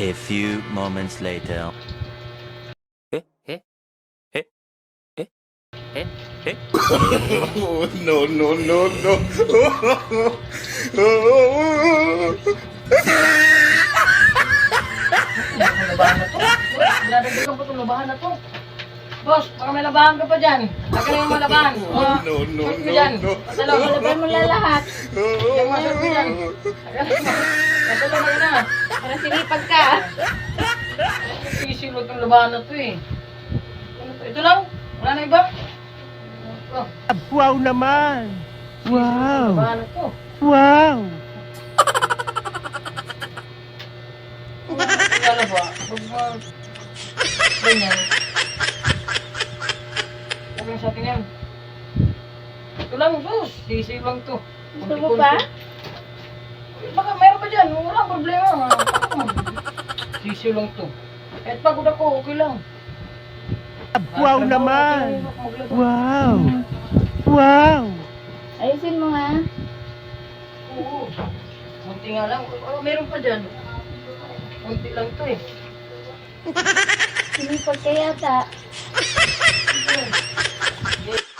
A few moments later. Eh, eh, eh, eh, eh, eh. Oh, no, no, no, no. Labahan na to. Dinadagdagan pa itong labahan na to. Boss, baka may labahan ka pa dyan. Lagyan mo yung mga labahan. Oh, no, no, Shoot mo no, dyan. no. Patalo. Laban mo na lahat. Yung mga shoot mo dyan. Patalo na yun ah. Para sinipag ka. Sisilot yung labahan na to eh. Ano to? Ito lang? Wala na iba? Oh, Wow naman! Wow! labahan na to. Wow! Wala ba? Pag ganyan. Okay sa atin yan. Ito lang, boss. Sisi lang to. Gusto mo pa? Baka meron pa dyan. Wala problema. Sisi lang to. Kahit pagod ako, okay lang. Wow naman! Wow! Wow! Ayusin mo nga. Oo. Kunti nga lang. Meron pa dyan. Kunti lang to eh. Sinipag ka yata. Yes.